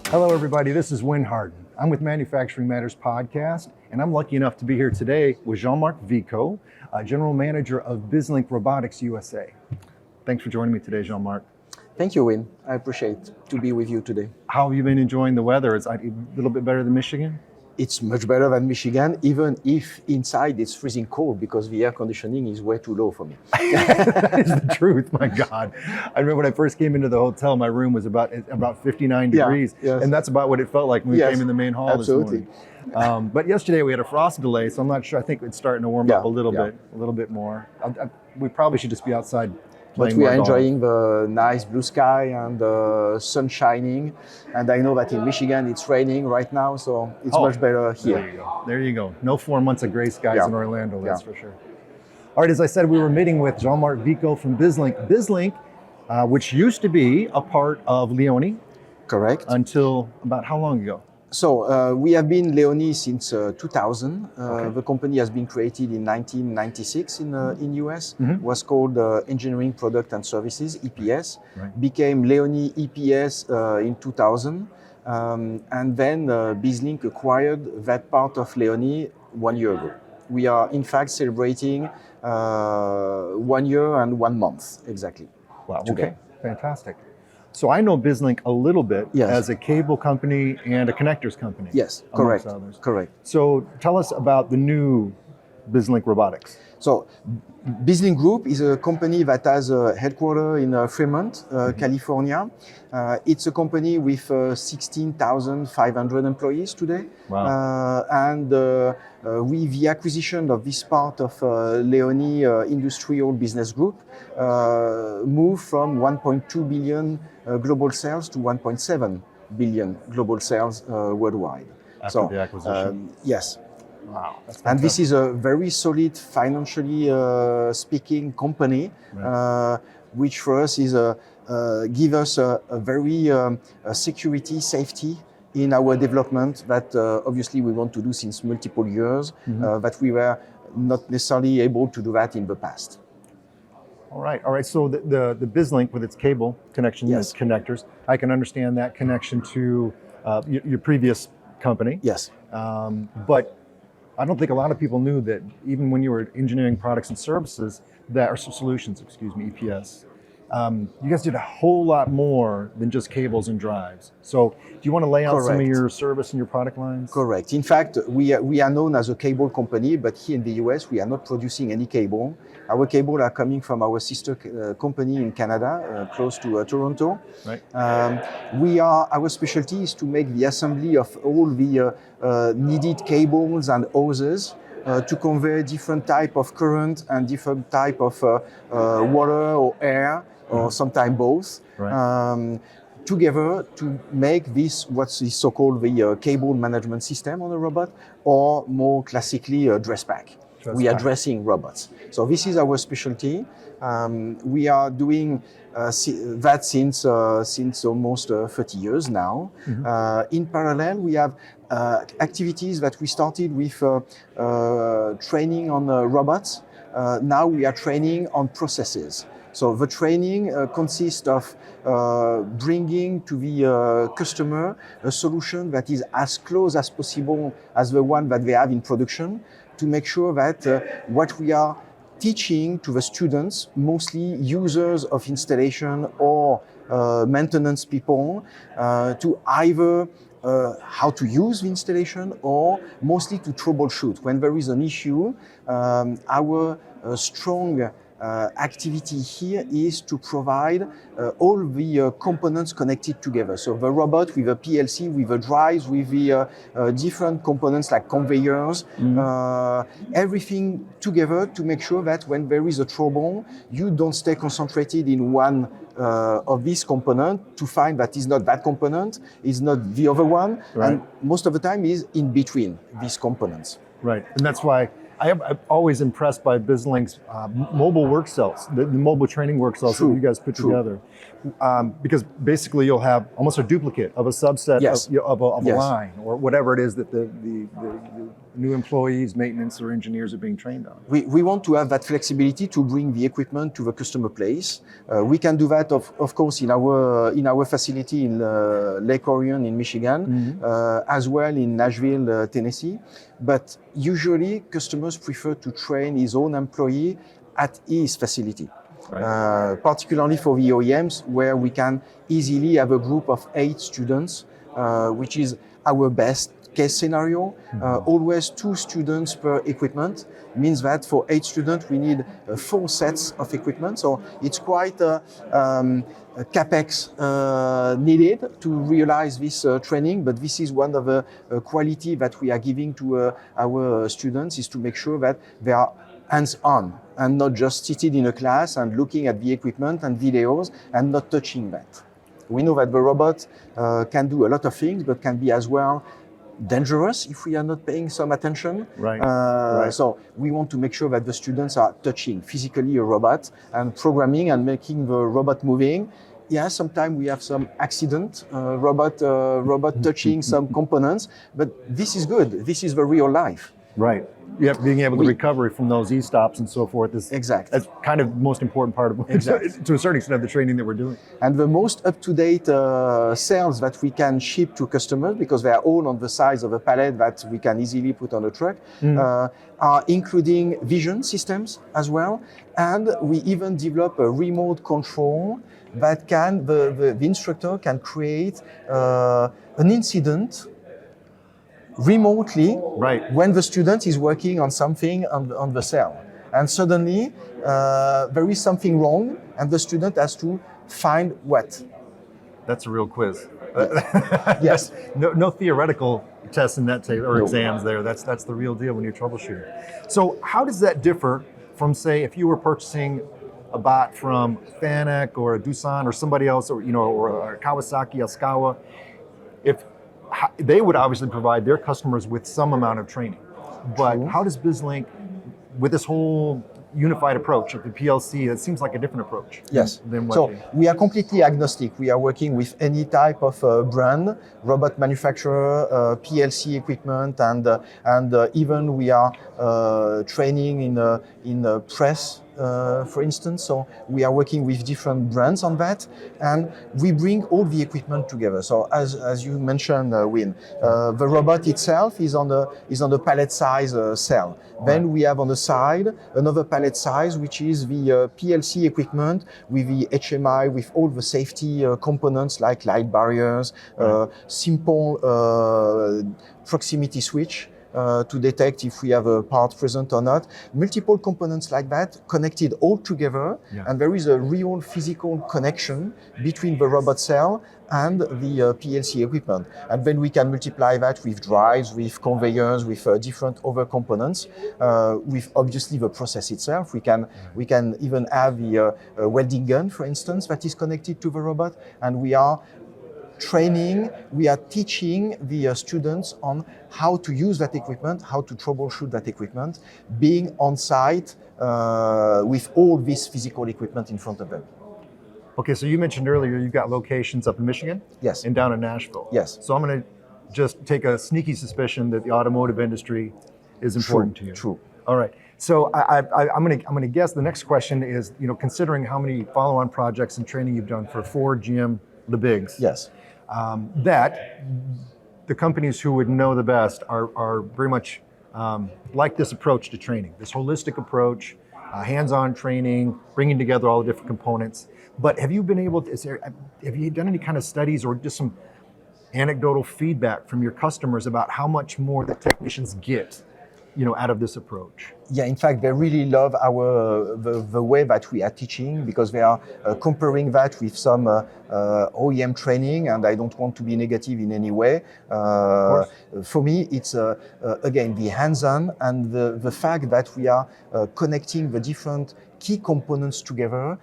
Hello, everybody. This is Win Harden. I'm with Manufacturing Matters Podcast, and I'm lucky enough to be here today with Jean-Marc Vico, General Manager of BizLink Robotics USA. Thanks for joining me today, Jean-Marc. Thank you, Win. I appreciate to be with you today. How have you been enjoying the weather? It's a little bit better than Michigan? It's much better than Michigan, even if inside it's freezing cold because the air conditioning is way too low for me. That is the truth, my God. I remember when I first came into the hotel, my room was about 59 degrees, yes. and that's about what it felt like when we came in the main hall absolutely. this morning. But yesterday we had a frost delay, so I'm not sure. I think it's starting to warm up a little bit more. We probably should just be outside. But we are enjoying the nice blue sky and the sun shining. And I know that in Michigan it's raining right now, so it's much better here. There you go. There you go. No 4 months of gray skies in Orlando, that's for sure. All right, as I said, we were meeting with Jean-Marc Vico from BizLink. BizLink, which used to be a part of Leoni. Correct. Until about how long ago? So we have been Leoni since 2000. The company has been created in 1996 in US. Was called Engineering Product and Services (EPS). Became Leoni EPS in 2000, and then BizLink acquired that part of Leoni 1 year ago. We are in fact celebrating 1 year and 1 month exactly. Wow. Okay. Fantastic. So I know BizLink a little bit as a cable company and a connectors company. Yes, correct. Correct. So tell us about the new BizLink Robotics. So BizLink Group is a company that has a headquarters in Fremont, California. It's a company with 16,500 employees today. Wow. And with the acquisition of this part of Leoni Industrial Business Group, moved from 1.2 billion global sales to 1.7 billion global sales worldwide. After the acquisition? Yes. Wow. And this is a very solid, financially speaking company, which for us is give us a very security, safety in our development that obviously we want to do since multiple years, that we were not necessarily able to do that in the past. All right. So the BizLink with its cable connection, its connectors, I can understand that connection to your previous company. Yes. But I don't think a lot of people knew that even when you were engineering products and services, or solutions, EPS, you guys did a whole lot more than just cables and drives. So do you want to lay out some of your service and your product lines? Correct. In fact, we are known as a cable company, but here in the US, we are not producing any cable. Our cable are coming from our sister company in Canada, close to Toronto. Right. Our specialty is to make the assembly of all the needed cables and hoses to convey different type of current and different type of water or air, or sometimes both, together to make this what is so-called the cable management system on a robot, or more classically a dress pack. We are dressing robots. So this is our specialty. We are doing that since almost 30 years now. In parallel, we have activities that we started with training on robots. Now we are training on processes. So the training consists of bringing to the customer a solution that is as close as possible as the one that they have in production, to make sure that what we are teaching to the students, mostly users of installation or maintenance people, to either how to use the installation or mostly to troubleshoot. When there is an issue, our strong activity here is to provide all the components connected together. So the robot with a PLC, with the drives, with the different components like conveyors, everything together to make sure that when there is a trouble, you don't stay concentrated in one of this component to find that is not that component, is not the other one, and most of the time is in between these components. Right, and that's why I'm always impressed by BizLink's mobile work cells, the mobile training work cells that you guys put together. Because basically you'll have almost a duplicate of a subset of a line or whatever it is that the new employees, maintenance, or engineers are being trained on. We want to have that flexibility to bring the equipment to the customer place. We can do that, of course, in our facility in Lake Orion in Michigan, as well in Nashville, Tennessee. But usually, customers prefer to train his own employee at his facility. Right. Particularly for the OEMs, where we can easily have a group of 8 students, which is our best case scenario. Always 2 students per equipment means that for 8 students we need 4 sets of equipment. So it's quite a capex needed to realize this training. But this is one of the quality that we are giving to our students, is to make sure that they are hands-on and not just seated in a class and looking at the equipment and videos and not touching that. We know that the robot can do a lot of things, but can be as well dangerous if we are not paying some attention. Right. Right. So we want to make sure that the students are touching physically a robot and programming and making the robot moving. Yeah, sometimes we have some accident, robot touching some components, but this is good. This is the real life. Right. Yeah, being able to recover from those e-stops and so forth is exactly. That's kind of the most important part of exactly. to a certain extent of the training that we're doing. And the most up-to-date cells that we can ship to customers, because they are all on the size of a pallet that we can easily put on a truck, are including vision systems as well. And we even develop a remote control that can, the instructor can create an incident remotely, right, when the student is working on something on the cell. And suddenly there is something wrong and the student has to find what. That's a real quiz. Yes. No theoretical tests in that tape or exams there. That's the real deal when you're troubleshooting. So how does that differ from, say, if you were purchasing a bot from Fanuc or a Doosan or somebody else, or or a Kawasaki, Yaskawa? If they would obviously provide their customers with some amount of training, but True. How does BizLink, with this whole unified approach of the PLC, it seems like a different approach. Yes. Than what so we are completely agnostic. We are working with any type of brand, robot manufacturer, PLC equipment, and even we are training in press. For instance, so we are working with different brands on that, and we bring all the equipment together. So as you mentioned, Win, the robot itself is on the pallet size cell. Then we have on the side another pallet size, which is the PLC equipment with the HMI, with all the safety components like light barriers, simple proximity switch. To detect if we have a part present or not. Multiple components like that connected all together, and there is a real physical connection between the robot cell and the PLC equipment. And then we can multiply that with drives, with conveyors, with different other components, with obviously the process itself. We can even have the welding gun, for instance, that is connected to the robot, and we are training, we are teaching the students on how to use that equipment, how to troubleshoot that equipment, being on site with all this physical equipment in front of them. Okay, so you mentioned earlier you've got locations up in Michigan? Yes. And down in Nashville? Yes. So I'm going to just take a sneaky suspicion that the automotive industry is important to you. True. All right. So I'm going to guess the next question is, considering how many follow-on projects and training you've done for Ford, GM, the bigs. Yes. That the companies who would know the best are very much like this approach to training, this holistic approach, hands-on training, bringing together all the different components. But have you been able to, have you done any kind of studies or just some anecdotal feedback from your customers about how much more the technicians get, out of this approach? Yeah, in fact, they really love the way that we are teaching, because they are comparing that with some OEM training, and I don't want to be negative in any way. For me, it's again the hands-on and the fact that we are connecting the different key components together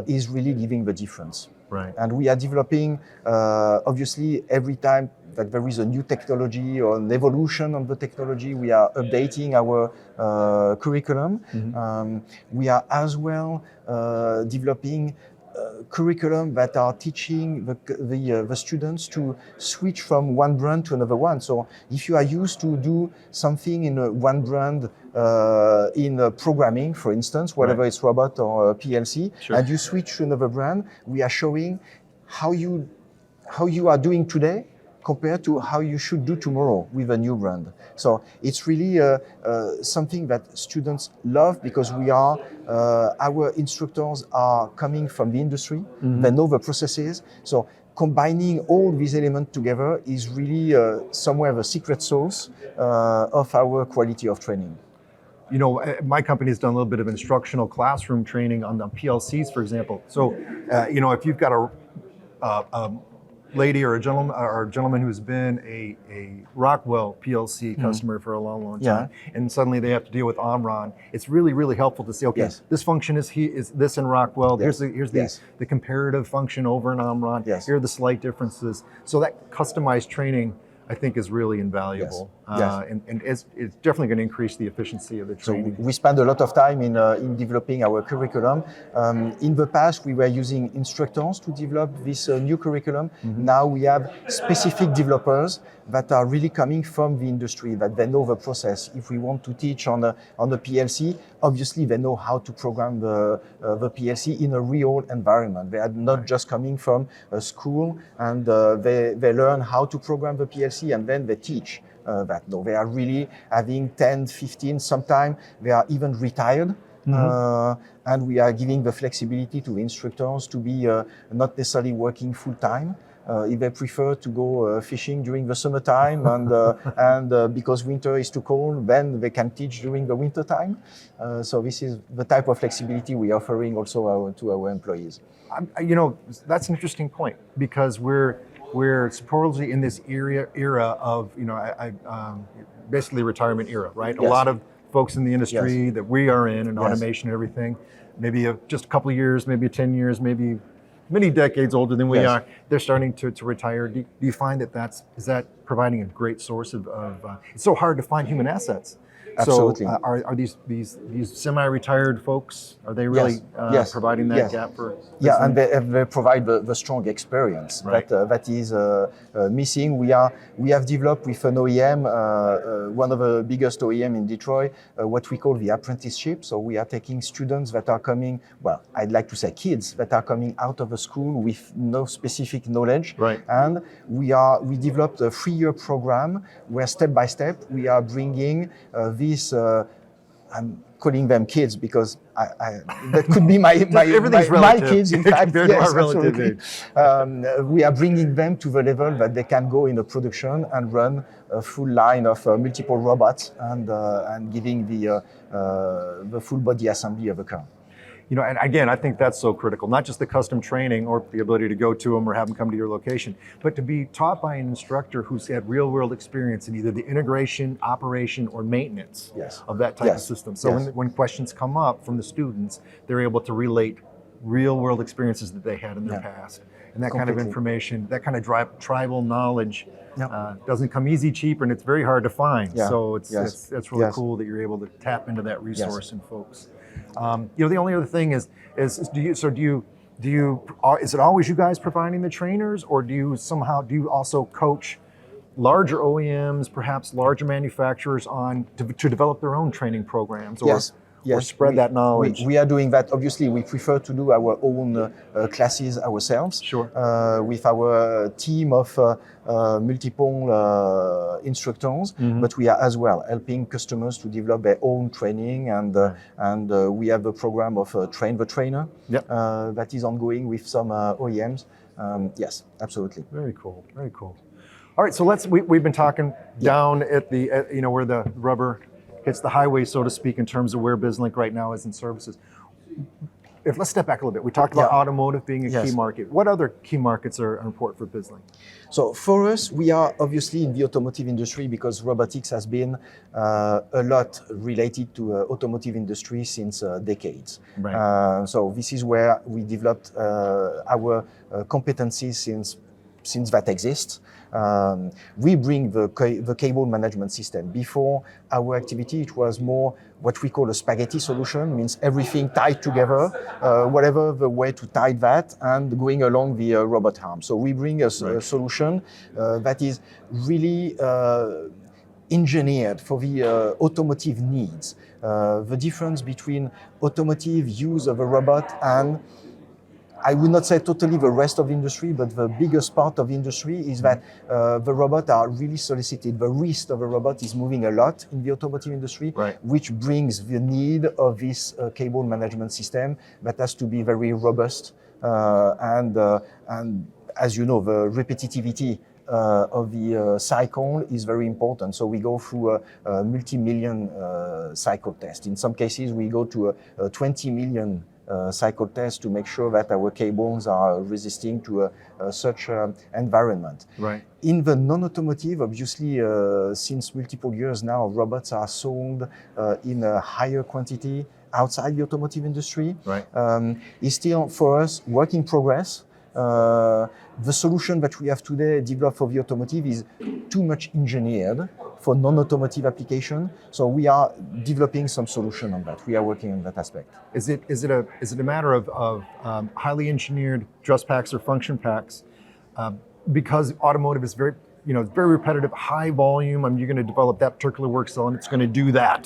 is really giving the difference. Right. And we are developing, obviously, every time that there is a new technology or an evolution of the technology, we are updating our curriculum. We are as well developing curriculum that are teaching the students to switch from one brand to another one. So if you are used to do something in one brand in programming, for instance, whatever Right. it's robot or PLC, Sure. and you switch to another brand, we are showing how you are doing today compared to how you should do tomorrow with a new brand. So it's really something that students love because our instructors are coming from the industry, they know the processes. So combining all these elements together is really somewhere the secret sauce of our quality of training. You know, my company has done a little bit of instructional classroom training on the PLCs, for example. So, you know, if you've got a lady or a gentleman who's been a Rockwell PLC customer for a long time, and suddenly they have to deal with Omron, it's really helpful to say, okay, this function is this in Rockwell. Here's the comparative function over in Omron. Here are the slight differences. So that customized training, I think, is really invaluable, and it's definitely going to increase the efficiency of the training. So we spend a lot of time in developing our curriculum. In the past, we were using instructors to develop this new curriculum. Now we have specific developers that are really coming from the industry, that they know the process. If we want to teach on the PLC, obviously they know how to program the PLC in a real environment. They are not just coming from a school and they learn how to program the PLC and then they teach that. No, they are really having 10, 15, sometimes they are even retired. And we are giving the flexibility to the instructors to be not necessarily working full time. If they prefer to go fishing during the summertime and because winter is too cold, then they can teach during the winter time. So this is the type of flexibility we are offering also to our employees. You know, that's an interesting point because we're supposedly in this era of, you know, basically retirement era, right? Yes. A lot of folks in the industry that we are in automation and everything, maybe just a couple of years, maybe 10 years, maybe many decades older than we are, they're starting to retire. Do you find is that providing a great source of it's so hard to find human assets. Absolutely. So are these semi-retired folks, are they really providing that gap for? Yeah, and they provide the strong experience that is missing. We have developed with an OEM, one of the biggest OEM in Detroit, what we call the apprenticeship. So we are taking students that are coming, well, I'd like to say kids that are coming out of a school with no specific knowledge. Right. And we developed a 3-year program where step by step we are bringing I'm calling them kids because that could be my kids, in fact. Yes, absolutely. We are bringing them to the level that they can go in a production and run a full line of multiple robots and giving the full body assembly of a car. You know, and again, I think that's so critical, not just the custom training or the ability to go to them or have them come to your location, but to be taught by an instructor who's had real world experience in either the integration, operation, or maintenance of that type of system. So when questions come up from the students, they're able to relate real world experiences that they had in their past. And that kind of information, that kind of tribal knowledge doesn't come easy, cheap, and it's very hard to find. So it's really cool that you're able to tap into that resource in folks. You know, the only other thing is is it always you guys providing the trainers, or do you also coach larger OEMs, perhaps larger manufacturers to develop their own training programs or spread that knowledge? We are doing that. Obviously, we prefer to do our own classes ourselves. Sure. With our team of multiple instructors, but we are as well helping customers to develop their own training, and we have a program of Train the Trainer that is ongoing with some OEMs. Yes, absolutely. Very cool. Very cool. All right, so we've been talking down at you know, where the rubber hits the highway, so to speak, in terms of where BizLink right now is in services. Let's step back a little bit. We talked about automotive being a key market. What other key markets are important for BizLink? So for us, we are obviously in the automotive industry because robotics has been a lot related to automotive industry since decades. Right. So this is where we developed our competencies since since that exists. We bring the cable management system. Before our activity, it was more what we call a spaghetti solution, means everything tied together, whatever the way to tie that, and going along the robot arm. So we bring a solution that is really engineered for the automotive needs. The difference between automotive use of a robot and, I would not say totally the rest of the industry, but the biggest part of the industry is that the robots are really solicited. The wrist of a robot is moving a lot in the automotive industry, which brings the need of this cable management system that has to be very robust. And as you know, the repetitivity of the cycle is very important. So we go through a multi-million cycle test. In some cases, we go to a 20 million cycle test to make sure that our cables are resisting to such environment. In the non-automotive, obviously, since multiple years now, robots are sold in a higher quantity outside the automotive industry. It's still, for us, work in progress. The solution that we have today developed for the automotive is too much engineered for non-automotive application. So we are developing some solution on that. We are working on that aspect. Is it a matter of highly engineered dress packs or function packs? Because automotive is very repetitive, high volume. I mean, you're going to develop that particular work cell, and it's going to do that.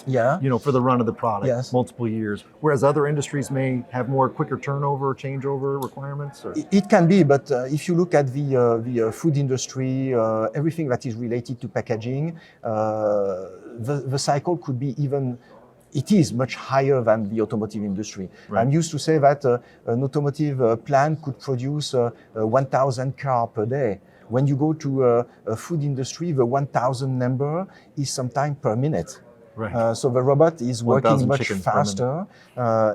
For the run of the product, multiple years. Whereas other industries may have more quicker turnover, changeover requirements. Or? It can be, but if you look at the food industry, everything that is related to packaging, the cycle could be even. It is much higher than the automotive industry. I'm used to say that an automotive plant could produce 1,000 cars per day. When you go to a food industry, the 1,000 number is sometime per minute. So the robot is working much faster.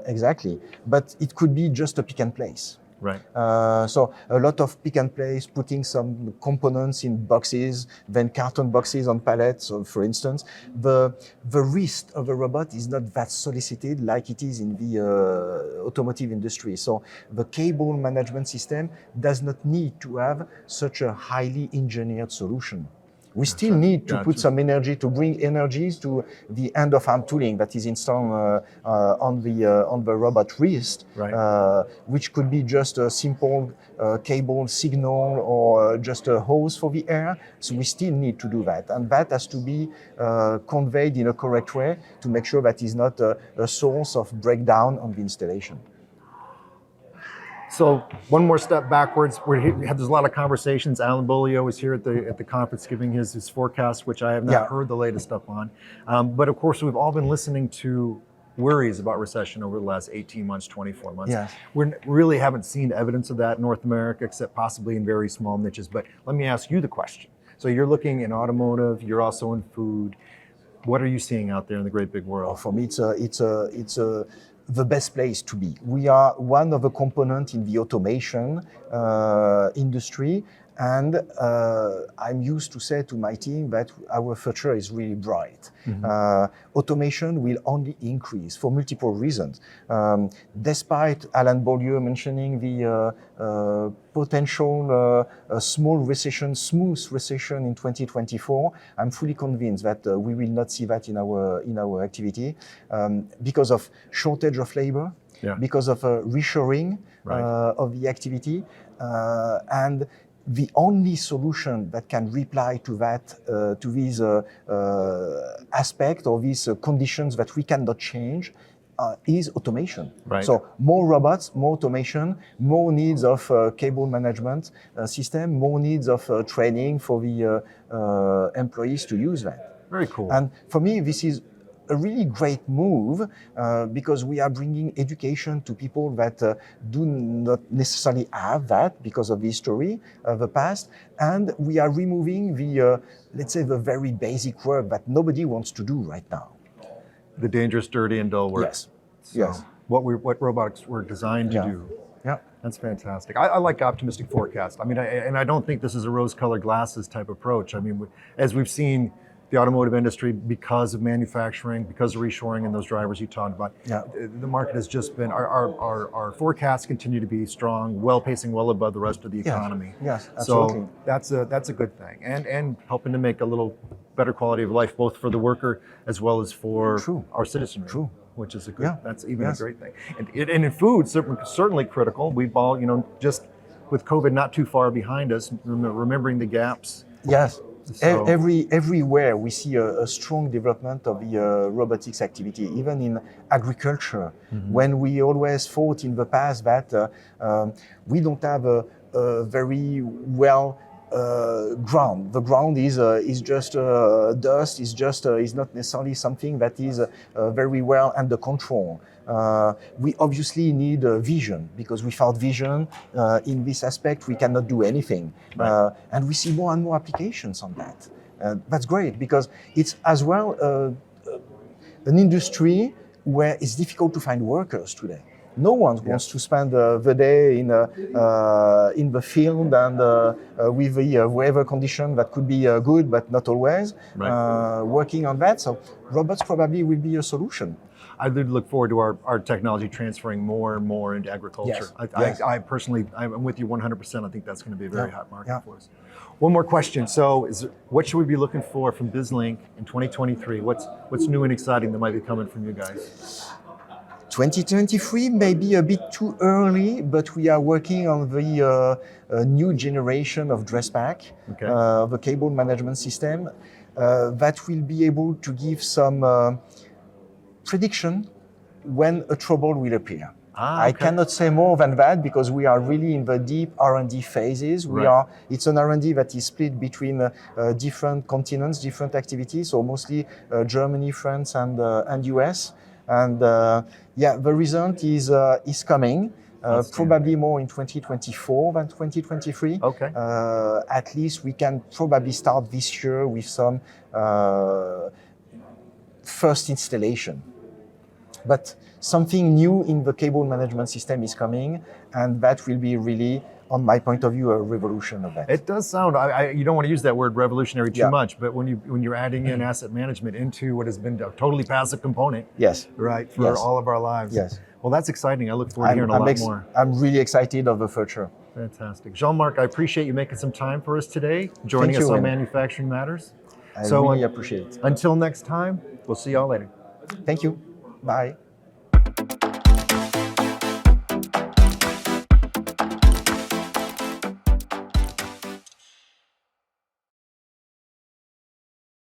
Exactly. But it could be just a pick and place. So a lot of pick and place, putting some components in boxes, then carton boxes on pallets, for instance. The wrist of a robot is not that solicited like it is in the automotive industry. So the cable management system does not need to have such a highly engineered solution. We still need to put some energy, to bring energies to the end of arm tooling that is installed on the robot wrist, which could be just a simple cable signal or just a hose for the air. So we still need to do that, and that has to be conveyed in a correct way to make sure that is not a source of breakdown on the installation. So one more step backwards. There's a lot of conversations. Alan Bolio is here at the conference giving his forecast, which I have not heard the latest stuff on. But of course, we've all been listening to worries about recession over the last 18 months, 24 months. We really haven't seen evidence of that in North America, except possibly in very small niches. But let me ask you the question. So you're looking in automotive, you're also in food. What are you seeing out there in the great big world? For me, it's the best place to be. We are one of the components in the automation industry, and I'm used to say to my team that our future is really bright. Automation will only increase for multiple reasons. Despite Alan Beaulieu mentioning the potential smooth recession in 2024, I'm fully convinced that we will not see that in our activity because of shortage of labor, because of reshoring of the activity, and the only solution that can reply to that, to these aspect or these conditions that we cannot change, is automation. So more robots, more automation, more needs of cable management system, more needs of training for the employees to use that. Very cool. And for me, this is a really great move because we are bringing education to people that do not necessarily have that because of the history of the past, and we are removing the, let's say, the very basic work that nobody wants to do right now. The dangerous, dirty, and dull work. Yes. What robotics were designed to do. That's fantastic. I like optimistic forecast. I mean, and I don't think this is a rose-colored glasses type approach. I mean, as we've seen, the automotive industry, because of manufacturing, because of reshoring and those drivers you talked about, the market has just been, our forecasts continue to be strong, pacing well above the rest of the economy. Yes, absolutely. So that's a good thing. And helping to make a little better quality of life, both for the worker as well as for our citizenry. True. Which is a good, that's even a great thing. And in food, certainly critical. We've all, just with COVID not too far behind us, remembering the gaps. Yes. So, Everywhere we see a strong development of the robotics activity, even in agriculture, when we always thought in the past that we don't have a very well ground. The ground is just dust. Is not necessarily something that is very well under control. We obviously need vision, because without vision in this aspect we cannot do anything. Right. And we see more and more applications on that. That's great, because it's as well an industry where it's difficult to find workers today. No one wants to spend the day in the field and with the weather condition that could be good, but not always, working on that. So robots probably will be a solution. I do look forward to our technology transferring more and more into agriculture. Yes. I personally, I'm with you 100%. I think that's going to be a very hot market for us. One more question. So what should we be looking for from BizLink in 2023? What's new and exciting that might be coming from you guys? 2023 may be a bit too early, but we are working on the new generation of DressPack, the cable management system, that will be able to give some prediction when a trouble will appear. I cannot say more than that, because we are really in the deep R&D phases. It's an R&D that is split between different continents, different activities, so mostly Germany, France, and US. And the result is coming, probably more in 2024 than 2023. At least we can probably start this year with some first installation. But something new in the cable management system is coming, and that will be really, on my point of view, a revolution of that. It does sound, you don't want to use that word revolutionary too much, but when you're adding in asset management into what has been a totally passive component, right, for all of our lives. Well, that's exciting. I look forward to hearing a lot more. I'm really excited of the future. Fantastic. Jean-Marc, I appreciate you making some time for us today, joining us on Manufacturing Matters. I really appreciate it. Until next time, we'll see y'all later. Thank you. Bye.